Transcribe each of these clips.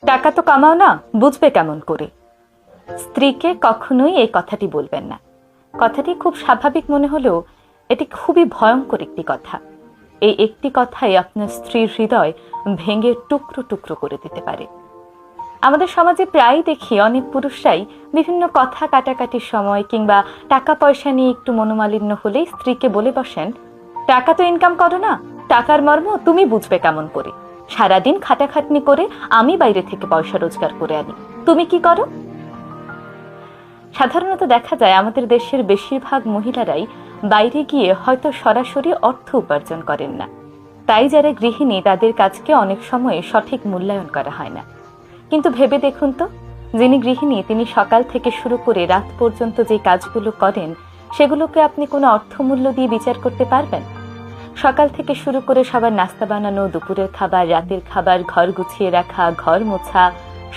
টাকা তো কামাও না, বুঝবে কেমন করে? স্ত্রীকে কখনোই এই কথাটি বলবেন না। কথাটি খুব স্বাভাবিক মনে হলেও এটি খুবই ভয়ঙ্কর একটি কথা। এই একটি কথাই আপনার স্ত্রীর হৃদয় ভেঙে টুকরো টুকরো করে দিতে পারে। আমাদের সমাজে প্রায় দেখি অনেক পুরুষরাই বিভিন্ন কথা কাটাকাটির সময় কিংবা টাকা পয়সা নিয়ে একটু মনোমালিন্য হলেই স্ত্রীকে বলে বসেন, টাকা তো ইনকাম করো না, টাকার মর্ম তুমি বুঝবে কেমন করে? সারাদিন খাটাখাটনি করে আমি বাইরে থেকে পয়সা রোজগার করে আনি, তুমি কি করো? সাধারণত দেখা যায় আমাদের দেশের বেশিরভাগ মহিলারাই বাইরে গিয়ে হয়তো সরাসরি অর্থ উপার্জন করেন না। তাই যারা গৃহিণী তাদের কাজকে অনেক সময় সঠিক মূল্যায়ন করা হয় না। কিন্তু ভেবে দেখুন তো, যিনি গৃহিণী তিনি সকাল থেকে শুরু করে রাত পর্যন্ত যে কাজগুলো করেন সেগুলোকে আপনি কোনো অর্থমূল্য দিয়ে বিচার করতে পারবেন? সকাল থেকে শুরু করে সবার নাস্তা বানানো, দুপুরের খাবার, রাতের খাবার, ঘর গুছিয়ে রাখা, ঘর মোছা,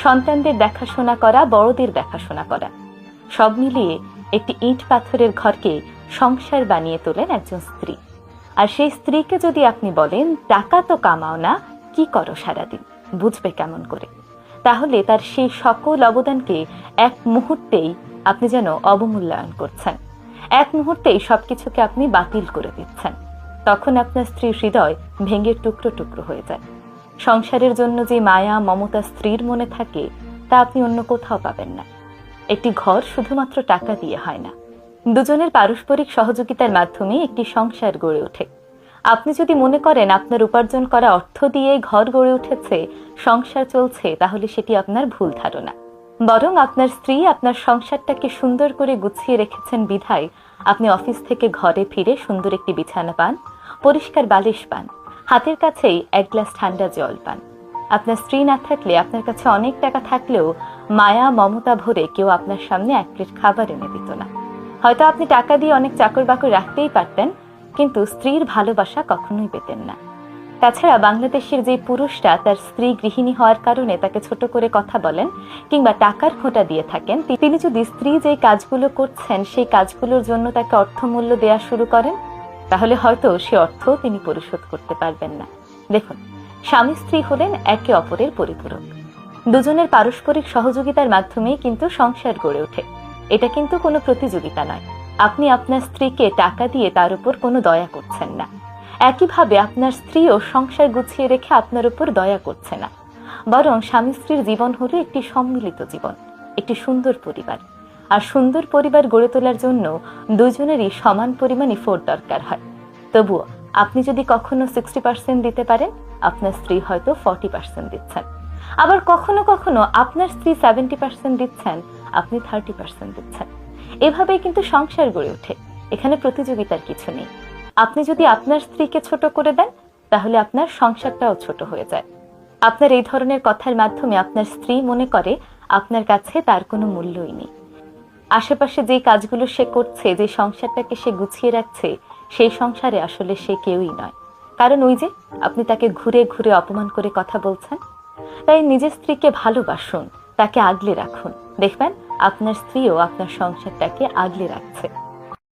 সন্তানদের দেখাশোনা করা, বড়দের দেখাশোনা করা, সব মিলিয়ে একটি ইট পাথরের ঘরকে সংসার বানিয়ে তোলেন একজন স্ত্রী। আর সেই স্ত্রীকে যদি আপনি বলেন টাকা তো কামাও না, কি করো সারাদিন, বুঝবে কেমন করে? তাহলে তার সেই সকল অবদানকে এক মুহূর্তেই আপনি যেন অবমূল্যায়ন করছেন, এক মুহূর্তেই সবকিছুকে আপনি বাতিল করে দিচ্ছেন। তখন আপনার স্ত্রীর হৃদয় ভেঙে টুকরো টুকরো হয়ে যায়। সংসারের জন্য যে মায়া মমতা স্ত্রীর মনে থাকে তা আপনি অন্য কোথাও পাবেন না। একটি ঘর শুধুমাত্র টাকা দিয়ে হয় না, দুজনের পারস্পরিক সহযোগিতার মাধ্যমে একটি সংসার গড়ে ওঠে। আপনি যদি মনে করেন আপনার উপার্জন করা অর্থ দিয়ে ঘর গড়ে উঠেছে, সংসার চলছে, তাহলে সেটি আপনার ভুল ধারণা। বরং আপনার স্ত্রী আপনার সংসারটাকে সুন্দর করে গুছিয়ে রেখেছেন বিধায় আপনি অফিস থেকে ঘরে ফিরে সুন্দর একটি বিছানা পান, পরিষ্কার বালিশ পান, হাতের কাছেই এক গ্লাস ঠান্ডা জল পান। আপনার স্ত্রী না থাকলে আপনার কাছে অনেক টাকা থাকলেও মায়া মমতা ভরে কেউ আপনার সামনে এক প্লেট খাবার এনে দিত না। হয়তো আপনি টাকা দিয়ে অনেক চাকর বাকর রাখতেই পারতেন, কিন্তু স্ত্রীর ভালোবাসা কখনোই পেতেন না। তাছাড়া বাংলাদেশের যে পুরুষরা তার স্ত্রী গৃহিণী হওয়ার কারণে তাকে ছোট করে কথা বলেন কিংবা টাকার খোঁটা দিয়ে থাকেন, তিনি যদি স্ত্রী যে কাজগুলো করছেন সেই কাজগুলোর জন্য তাকে অর্থমূল্য দেওয়া শুরু করেন, তাহলে হয়তো সে অর্থ তিনি পরিশোধ করতে পারবেন না। দেখুন, স্বামী স্ত্রী হলেন একে অপরের পরিপূরক। দুজনের পারস্পরিক সহযোগিতার মাধ্যমেই কিন্তু সংসার গড়ে ওঠে। এটা কিন্তু কোনো প্রতিযোগিতা নয়। আপনি আপনার স্ত্রীকে টাকা দিয়ে তার উপর কোনো দয়া করছেন না, একইভাবে আপনার স্ত্রীও সংসার গুছিয়ে রেখে আপনার উপর দয়া করছে না। বরং স্বামী স্ত্রীর জীবন হলো একটি সম্মিলিত জীবন, একটি সুন্দর পরিবার। আর সুন্দর পরিবার গড়ে তোলার জন্য দুজনেরই সমান পরিমাণ এফোর্ট দরকার হয়। তবুও আপনি যদি কখনো 60% দিতে পারেন, আপনার স্ত্রী হয়তো 40% দিচ্ছেন। আবার কখনো কখনো আপনার স্ত্রী 70% দিচ্ছেন, আপনি 30% দিচ্ছেন। এভাবেই কিন্তু সংসার গড়ে ওঠে। এখানে প্রতিযোগিতার কিছু নেই। আপনি যদি আপনার স্ত্রীকে ছোট করে দেন, তাহলে আপনার সংসারটাও ছোট হয়ে যায়। আপনার এই ধরনের কথার মাধ্যমে আপনার স্ত্রী মনে করে আপনার কাছে তার কোনো মূল্যই নেই। আশেপাশে যে কাজগুলো সে করছে, যে সংসারটাকে সে গুছিয়ে রাখছে, সেই সংসারে আসলে সে কেউই নয়। কারণ ওই যে আপনি তাকে ঘুরে ঘুরে অপমান করে কথা বলছেন। তাই নিজের স্ত্রীকে ভালোবাসুন, তাকে আগলে রাখুন। দেখবেন আপনার স্ত্রীও আপনার সংসারটাকে আগলে রাখছে।